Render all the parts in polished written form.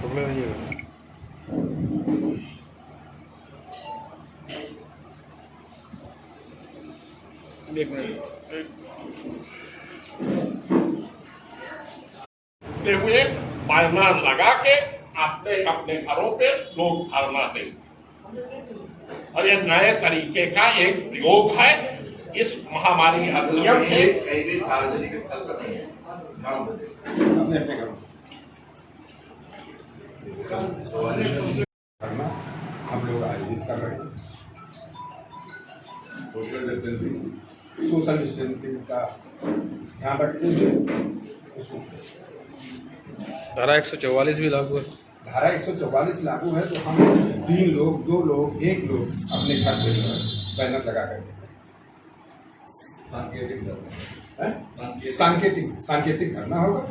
पकड़े रहिएगा। एक मिनट हुए बैनर लगा के अपने अपने घरों पे लोग धरना दें, और ये नए तरीके का एक प्रयोग है इस महामारी अधिनियम से। कहीं भी सार्वजनिक स्थल पर नहीं है, घरों पर अपने अपने घरों करना हम लोग आयोजित कर रहे हैं। सोशल डिस्टेंसिंग का ध्यान रखते हुए उसको धारा 144 भी लागू है। धारा 144 लागू है, तो हम 3 लोग 2 लोग 1 लोग अपने घर पे बैनर लगा करके सांकेतिक धरना होगा।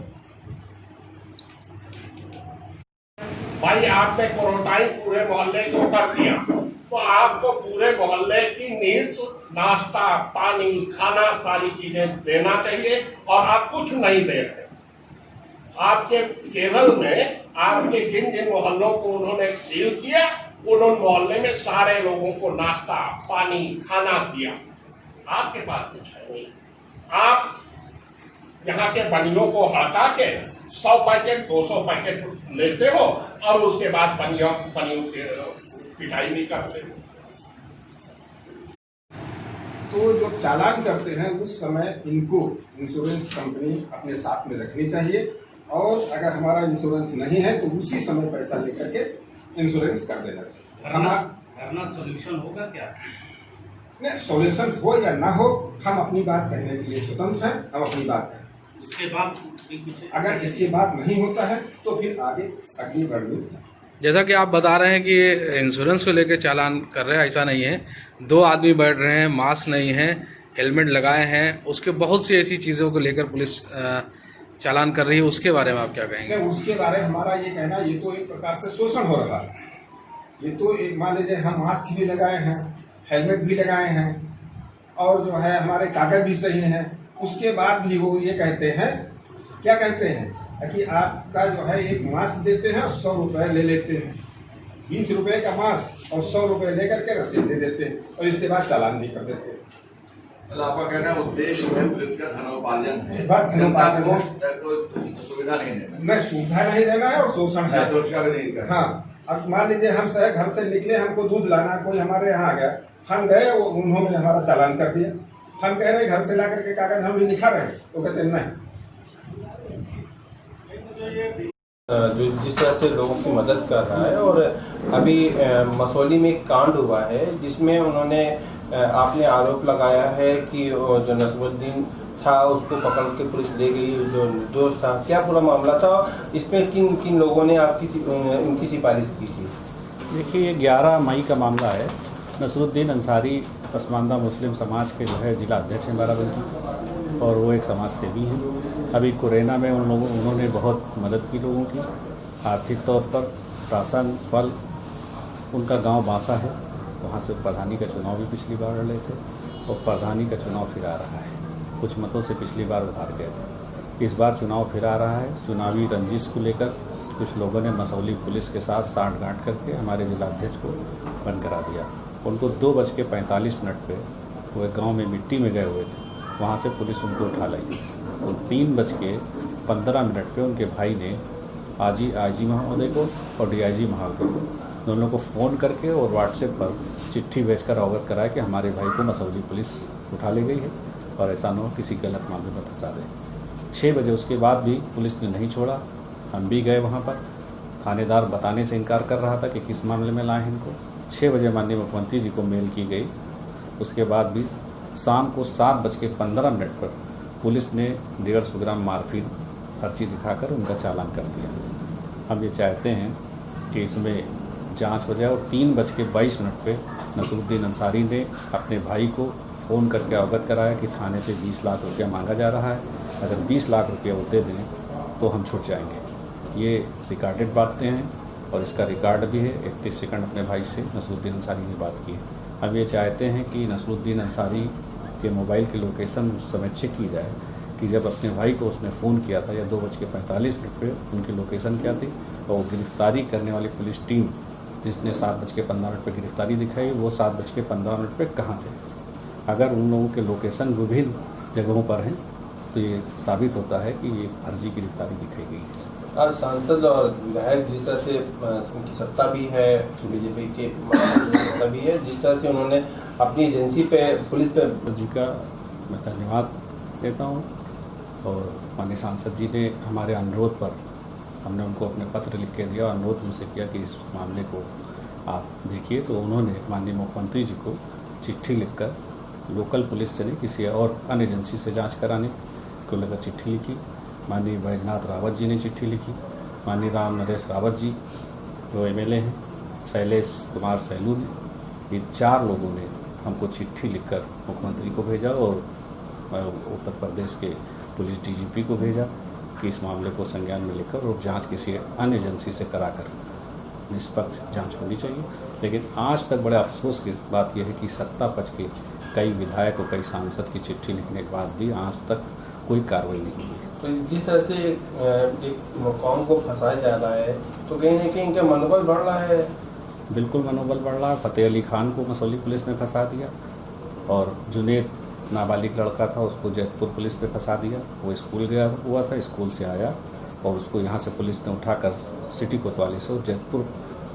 भाई आपने क्वारंटाइन पूरे मोहल्ले को कर दिया, तो आपको पूरे मोहल्ले की नीड्स, नाश्ता, पानी, खाना, सारी चीजें देना चाहिए, और आप कुछ नहीं दे रहे। आपके केरल में आपके जिन जिन मोहल्लों को उन्होंने सील किया, उन्होंने मोहल्ले में सारे लोगों को नाश्ता, पानी, खाना दिया। आपके पास कुछ है नहीं। आप यहाँ के बनियों को हटा के 100 पैकेट 200 पैकेट लेते हो, और उसके बाद बनियों की पिटाई भी करते हो। तो जो चालान करते हैं उस समय इनको इंश्योरेंस कंपनी अपने साथ में रखनी चाहिए, और अगर हमारा इंश्योरेंस नहीं है तो उसी समय पैसा लेकर के इंश्योरेंस कर देना चाहिए। धरना सोल्यूशन होगा क्या? नहीं, सॉल्यूशन हो या ना हो, हम अपनी बात कहने के लिए स्वतंत्र हैं। हम अपनी बात कहें, उसके बाद अगर इसके बाद नहीं होता है तो फिर आगे अगली रणनीति। जैसा कि आप बता रहे हैं कि इंश्योरेंस को लेकर चालान कर रहे हैं, ऐसा नहीं है। 2 आदमी बैठ रहे हैं, मास्क नहीं है, हेलमेट लगाए हैं, उसके बहुत सी ऐसी चीज़ों को लेकर पुलिस चालान कर रही है। उसके बारे में आप क्या कहेंगे? उसके बारे में हमारा ये कहना, ये तो एक प्रकार से शोषण हो रहा है। ये तो एक मान लीजिए हम मास्क भी लगाए हैं, हेलमेट भी लगाए हैं, और जो है हमारे कागज भी सही हैं, उसके बाद भी वो ये कहते हैं, क्या कहते हैं कि आपका जो है एक मास्क देते हैं और 100 रुपये ले लेते हैं। 20 रुपये का मास्क और 100 रुपये लेकर के रसीद दे देते हैं, और इसके बाद चालान भी कर देते हैं। मतलब आपका कहना है उद्देश्य में पुलिस का धनोपार्जन है, धनोपार्जन जनता को सुविधा नहीं देना, नहीं सुविधा नहीं देना है और शोषण है, सुरक्षा भी नहीं करना। हाँ, अब मान लीजिए हम घर से निकले, हमको दूध लाना, कोई हमारे यहाँ आ गया, हम गए, उन्होंने हमारा चालान कर दिया। हम कह रहे घर से ला करके कागज हम भी दिखा रहे हैं, तो कहते नहीं। जो जिस तरह से लोगों की मदद कर रहा है, और अभी मसौली में एक कांड हुआ है जिसमें उन्होंने आपने आरोप लगाया है कि जो नसरुद्दीन था उसको पकड़ के पुलिस ले गई, जो निर्दोष था। क्या पूरा मामला था? इसमें किन किन लोगों ने इनकी सिफारिश की थी? देखिए, ये 11 मई का मामला है। नसरुद्दीन अंसारी पसमानदा मुस्लिम समाज के जो है जिला अध्यक्ष हैं बाराबंकी, और वो एक समाज सेवी हैं। अभी कोरोना में उन्होंने बहुत मदद की लोगों की, आर्थिक तौर पर, राशन, फल। उनका गांव बांसा है, वहाँ से प्रधानी का चुनाव भी पिछली बार लड़े थे, और प्रधानी का चुनाव फिर आ रहा है। कुछ मतों से पिछली बार उभार गए थे, इस बार चुनाव फिर आ रहा है। चुनावी रंजिश को लेकर कुछ लोगों ने मसौली पुलिस के साथ साठगांठ करके हमारे जिलाध्यक्ष को बंद करा दिया। उनको 2:45 पे वो एक गाँव में मिट्टी में गए हुए थे, वहाँ से पुलिस उनको उठा लाई। तो 3:15 पे उनके भाई ने आईजी महोदय को और डीआईजी महोदय को दोनों को फ़ोन करके और व्हाट्सएप पर चिट्ठी भेजकर अवगत कराया कि हमारे भाई को मसौली पुलिस उठा ले गई है, और ऐसा न हो किसी गलत मामले में फंसा दे। 6 बजे उसके बाद भी पुलिस ने नहीं छोड़ा। हम भी गए वहाँ पर, थानेदार बताने से इनकार कर रहा था कि किस मामले में लाए हैं इनको। 6 बजे माननीय मुख्यमंत्री जी को मेल की गई। उसके बाद भी शाम को 7:15 पर पुलिस ने 150 ग्राम मार्फिन पर्ची दिखाकर उनका चालान कर दिया। हम ये चाहते हैं कि इसमें जांच हो जाए, और 3:22 पे नसरुद्दीन अंसारी ने अपने भाई को फ़ोन करके अवगत कराया कि थाने पे 20 लाख रुपया मांगा जा रहा है, अगर 20 लाख रुपया वो दे दें तो हम छूट जाएंगे। ये रिकॉर्डेड बातें हैं, और इसका रिकॉर्ड भी है। 31 सेकंड अपने भाई से नसरुद्दीन अंसारी ने बात की है। हम ये चाहते हैं कि नसरुद्दीन अंसारी के मोबाइल की लोकेशन उस समय चेक की जाए कि जब अपने भाई को उसने फ़ोन किया था या 2:45 पे उनकी लोकेशन क्या थी और वो गिरफ्तारी करने वाली पुलिस टीम जिसने 7:15 पे गिरफ्तारी दिखाई वो 7:15 पे कहाँ थे। अगर उन लोगों के लोकेशन विभिन्न जगहों पर हैं तो ये साबित होता है कि ये फर्जी गिरफ्तारी दिखाई गई है। आज सांसद और विधायक जिस तरह से उनकी सत्ता भी है, बीजेपी के सत्ता भी है, जिस तरह से उन्होंने अपनी एजेंसी पे पुलिस पे जी का मैं धन्यवाद देता हूँ और माननीय सांसद जी ने हमारे अनुरोध पर हमने उनको अपने पत्र लिख के दिया और अनुरोध उनसे किया कि इस मामले को आप देखिए, तो उन्होंने माननीय मुख्यमंत्री जी को चिट्ठी लिखकर लोकल पुलिस से नहीं किसी और अन्य एजेंसी से जांच कराने को लेकर चिट्ठी लिखी। माननीय बैजनाथ रावत जी ने चिट्ठी लिखी, माननीय राम नरेश रावत जी जो एमएलए हैं, शैलेश कुमार सैलू ने, ये 4 लोगों ने हमको चिट्ठी लिखकर मुख्यमंत्री को भेजा और उत्तर प्रदेश के पुलिस डीजीपी को भेजा कि इस मामले को संज्ञान में लेकर और जांच किसी अन्य एजेंसी से कराकर निष्पक्ष जांच होनी चाहिए। लेकिन आज तक बड़े अफसोस की बात यह है कि सत्ता पक्ष के कई विधायक और कई सांसद की चिट्ठी लिखने के बाद भी आज तक कोई कार्रवाई नहीं हुई। तो जिस तरह से एक कौम को फंसाया जा रहा है तो कहीं ना कहीं इनका मनोबल बढ़ रहा है। बिल्कुल मनोबल बढ़ रहा है। फतेह अली खान को मसौली पुलिस ने फंसा दिया और जुनेद नाबालिग लड़का था उसको जैतपुर पुलिस ने फंसा दिया। वो स्कूल गया हुआ था, स्कूल से आया और उसको यहाँ से पुलिस ने उठाकर सिटी कोतवाली से जैतपुर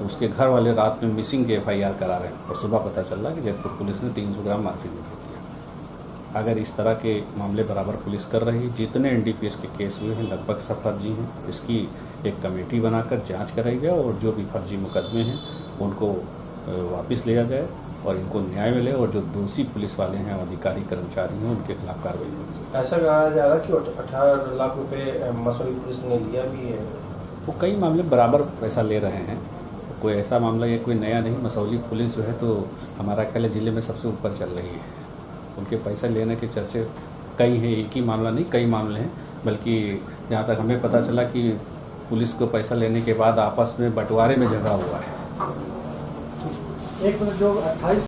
उसके घर वाले रात में मिसिंग के FIR करा रहे हैं और सुबह पता चल रहा है कि जैतपुर पुलिस ने 300 ग्राम मार्फिन में भेज दिया। अगर इस तरह के मामले बराबर पुलिस कर रही है, जितने NDPS के केस हुए हैं लगभग सब फर्जी हैं, इसकी एक कमेटी बनाकर जांच कराई जाए और जो भी फर्जी मुकदमे हैं उनको वापस लिया जाए और इनको न्याय मिले और जो दोषी पुलिस वाले हैं, अधिकारी कर्मचारी हैं, उनके खिलाफ कार्रवाई होगी। ऐसा कहा जा रहा है कि 18 लाख रुपए मसूरी पुलिस ने लिया भी है। वो कई मामले बराबर पैसा ले रहे हैं, कोई ऐसा मामला ये कोई नया नहीं। मसौली पुलिस जो है तो हमारा ख्याल जिले में सबसे ऊपर चल रही है। उनके पैसा लेने के चर्चे कई हैं, एक ही मामला नहीं कई मामले हैं। बल्कि जहाँ तक हमें पता चला कि पुलिस को पैसा लेने के बाद आपस में बंटवारे में झगड़ा हुआ है। एक जो 28